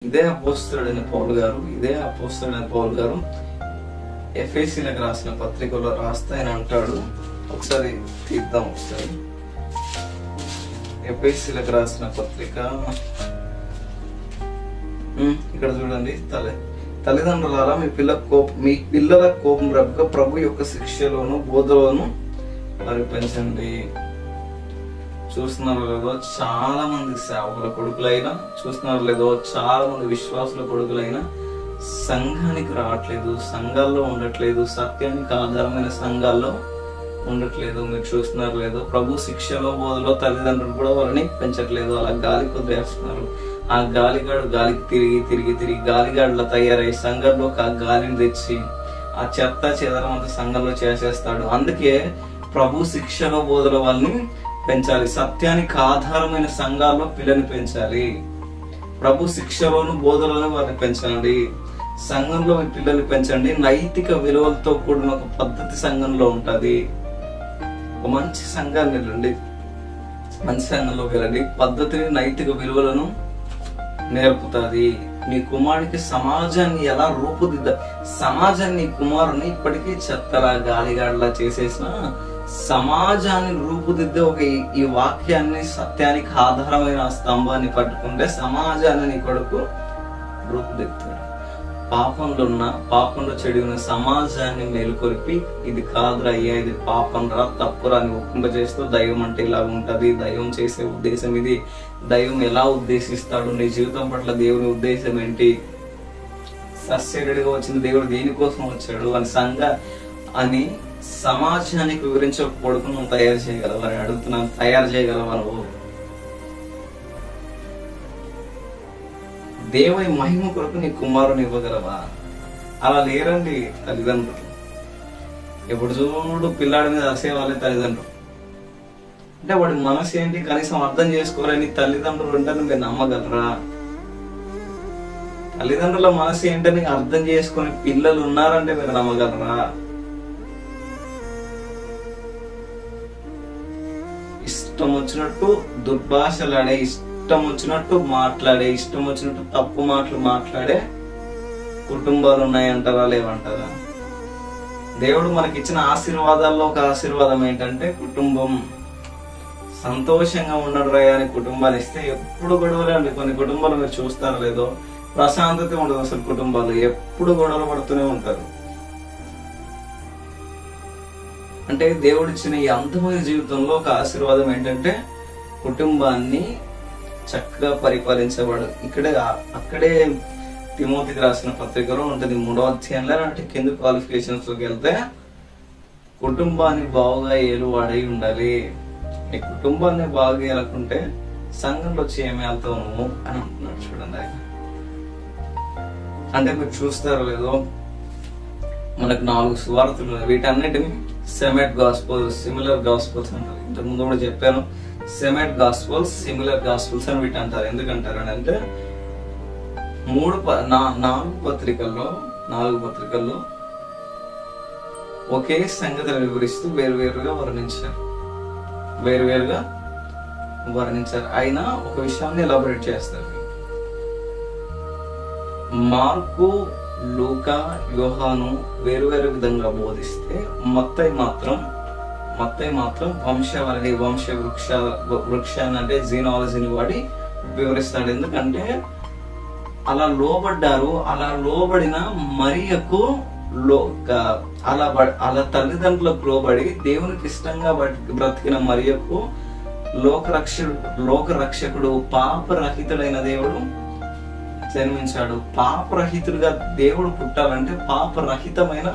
ఇదే అపోస్తలుడైన పౌలు గారు ఎఫెసీలకు రాసిన పత్రికలో రాస్తే ఆయన అంటాడు, ఒకసారి తీద్దాం. ఒకసారి ఎఫెసీలకు రాసిన పత్రిక ఇక్కడ చూడండి. తల్లిదండ్రులారా మీ పిల్లల కోపం రబ్బక ప్రభు యొక్క శిక్షలోను బోధలోను మరి పెంచండి. చూస్తున్నారో లేదో చాలా మంది సేవకుల కొడుకులైనా, చూస్తున్నారో లేదో చాలా మంది విశ్వాసుల కొడుకులైనా సంఘానికి రావట్లేదు, సంఘాల్లో ఉండట్లేదు, సత్యానికి ఆధారమైన సంఘాల్లో ఉండట్లేదు. మీరు చూస్తున్నారు లేదో ప్రభు శిక్షలో బోధలో తల్లిదండ్రులు కూడా వాళ్ళని పెంచట్లేదు, అలా గాలికి వదిలేస్తున్నారు. ఆ గాలికి తిరిగి గాలిగాడులా తయారై సంఘంలోకి ఆ గాలిని తెచ్చి ఆ చెత్త చెదరం అంతా సంఘంలో చేసేస్తాడు. అందుకే ప్రభు శిక్షలో బోధలో వాళ్ళని పెంచాలి, సత్యానికి ఆధారమైన సంఘాల్లో పిల్లల్ని పెంచాలి. ప్రభు శిక్షలోను బోధలోను వారిని పెంచండి, సంఘంలో పిల్లల్ని పెంచండి. నైతిక విలువలతో కూడిన ఒక పద్ధతి సంఘంలో ఉంటది. ఒక మంచి సంఘాన్ని వెళ్ళండి, మంచి సంఘంలోకి వెళ్ళండి, పద్ధతిని నైతిక విలువలను నేర్పుతుంది. మీ కుమారుడికి సమాజాన్ని ఎలా సమాజాన్ని కుమారుని ఇప్పటికీ చెత్తలా గాలిగాడలా చేసేసిన సమాజాన్ని రూపుదిద్దే ఒక ఈ వాక్యాన్ని సత్యానికి ఆధారమైన స్తంభాన్ని పట్టుకుంటే సమాజాన్ని నీ కొడుకు రూపుదిద్దుతాడు. పాపంలో చెడి ఉన్న సమాజాన్ని మేలుకొలిపి ఇది కాదురా అయ్యా, ఇది పాపం రా, తప్పురా అని ఒప్పింపజేస్తూ దైవం అంటే ఇలా ఉంటది, దైవం చేసే ఉద్దేశం ఇది, దైవం ఎలా ఉద్దేశిస్తాడు, నీ జీవితం పట్ల దేవుని ఉద్దేశం ఏంటి, సస్యరుడిగా వచ్చిన దేవుడు దేనికోసం వచ్చాడు అని సమాజానికి వివరించే కొడుకును నువ్వు తయారు చేయగలవా అని అడుగుతున్నాను. తయారు చేయగలవా నువ్వు? దేవుని మహిమ కొరకు నీ కుమారుని ఇవ్వగలవా? అలా లేరండి తల్లిదండ్రులు. ఎప్పుడు చూడు పిల్లాడి మీద అసే వాళ్ళే తల్లిదండ్రులు. అంటే వాడి మనసు ఏంటి కనీసం అర్థం చేసుకోవాలని తల్లిదండ్రులు ఉంటారని మీరు నమ్మగలరా? తల్లిదండ్రుల మనసు ఏంటని అర్థం చేసుకుని పిల్లలు ఉన్నారంటే మీరు నమ్మగలరా? ఇష్టం వచ్చినట్టు దుర్భాషలాడే, ఇష్టం వచ్చినట్టు మాట్లాడే, ఇష్టం వచ్చినట్టు తప్పు మాటలు మాట్లాడే కుటుంబాలు ఉన్నాయంటారా లేవంటారా? దేవుడు మనకిచ్చిన ఆశీర్వాదాల్లో ఒక ఆశీర్వాదం ఏంటంటే కుటుంబం. సంతోషంగా ఉండడు రా అని కుటుంబాలు ఇస్తే ఎప్పుడు గొడవలే అండి. కొన్ని కుటుంబాలు మీరు చూస్తారో లేదో ప్రశాంతత ఉండదు అసలు. కుటుంబాలు ఎప్పుడు గొడవలు పడుతూనే ఉంటారు. అంటే దేవుడిచ్చిన ఈ అందమైన జీవితంలో ఒక ఆశీర్వాదం ఏంటంటే కుటుంబాన్ని చక్కగా పరిపాలించేవాడు. అక్కడే తిమోతికి రాసిన పత్రికలో ఉంటుంది 3వ అధ్యాయంలో. అంటే కింద క్వాలిఫికేషన్స్ లోకి వెళ్తే కుటుంబాన్ని బాగుగా ఏలువాడై ఉండాలి. నీ కుటుంబాన్ని బాగా ఏలకుంటే సంఘంలో వచ్చి ఏమి వెళ్తావు నువ్వు అని అంటున్నాడు. చూడండి ఆయన అంటే మీరు చూస్తారో లేదో మనకు 4 సువార్తలు, వీటన్నిటిని సెమెట్ గాస్పల్స్, సిమిలర్ గాస్పల్స్ అంటారు. ఇంతకుముందు కూడా చెప్పాను, సెమెట్ గాస్పల్స్, సిమిలర్ గాస్పల్స్ అని వీటి అంటారు. ఎందుకంటారు అని అంటే 4 పత్రికల్లో ఒకే సంగతిని వివరిస్తూ వేరువేరుగా వర్ణించారు. అయినా ఒక విషయాన్ని ఎలాబొరేట్ చేస్తారు. మార్కు, లూకా, యోహాను వేరువేరు విధంగా బోధిస్తే మత్తయి మాత్రం వంశ వృక్షాన్ని అంటే జీనాలజీని వాడి వివరిస్తాడు. ఎందుకంటే అలా లోబడ్డారు, అలా లోబడిన మరియకు అలా తల్లిదండ్రులకు లోబడి దేవునికి ఇష్టంగా బ్రతికిన మరియకు లోకరక్షకుడు పాపరహితుడైన దేవుడు జన్మించాడు. పాపరహితుడిగా దేవుడు పుట్టాలంటే పాపరహితమైన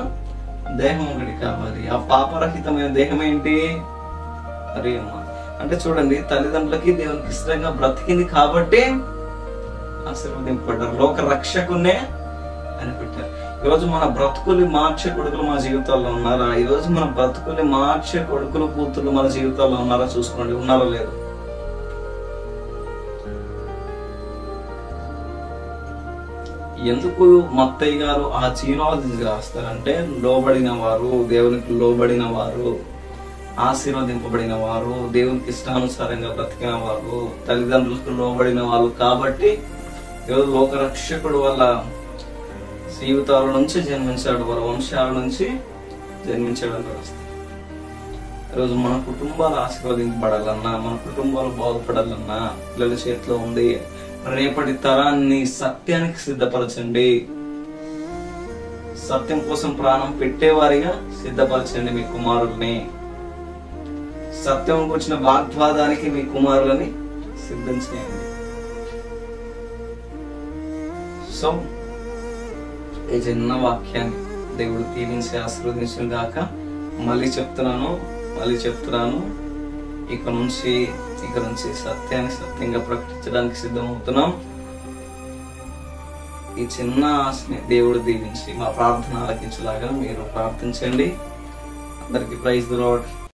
దేహం ఒకటి కావాలి. ఆ పాపరహితమైన దేహం ఏంటి? అరే అమ్మా అంటే చూడండి, తల్లిదండ్రులకి దేవునికి ఇష్టంగా బ్రతికింది కాబట్టి ఆశీర్వదింపబడ్డారు. లోక రక్షకునే అని పెట్టారు. ఈరోజు మన బ్రతుకులు మార్చే కొడుకులు మన జీవితాల్లో ఉన్నారా? ఈరోజు మన బ్రతుకులు మార్చే కొడుకులు కూతురు మన జీవితాల్లో ఉన్నారా? చూసుకోండి, ఉన్నారో లేదు. ఎందుకు మత్తయ్య గారు ఆ జీనాలజీ రాస్తారంటే లోబడిన వారు, దేవునికి లోబడిన వారు, ఆశీర్వదింపబడిన వారు, దేవునికి ఇష్టానుసారంగా బ్రతికిన వారు, తల్లిదండ్రులకు లోబడిన వాళ్ళు కాబట్టి ఈరోజు లోకరక్షకుడు వాళ్ళ జీవితాల నుంచి జన్మించాడు, వాళ్ళ వంశాల నుంచి జన్మించాడని రాస్తాడు. ఈరోజు మన కుటుంబాలు ఆశీర్వదించబడాలన్నా, మన కుటుంబాలు బాగుపడాలన్నా పిల్లల చేతిలో ఉంది. రేపటి తరాన్ని సత్యానికి సిద్ధపరచండి. సత్యం కోసం ప్రాణం పెట్టేవారిగా సిద్ధపరచండి మీ కుమారుల్ని. సత్యం వచ్చిన వాగ్వాదానికి మీ కుమారులని సిద్ధం చేయండి. సో ఈ చిన్న వాక్యాన్ని దేవుడు దీవించి ఆశీర్వదించిన గాక. మళ్ళీ చెప్తున్నాను ఇక నుంచి సత్యాన్ని సత్యంగా ప్రకటించడానికి సిద్ధమవుతున్నాం. ఈ చిన్న ఆశని దేవుడు దీవించి మా ప్రార్థన ఆలకించేలాగా మీరు ప్రార్థించండి. అందరికీ ప్రైజ్ ది లార్డ్.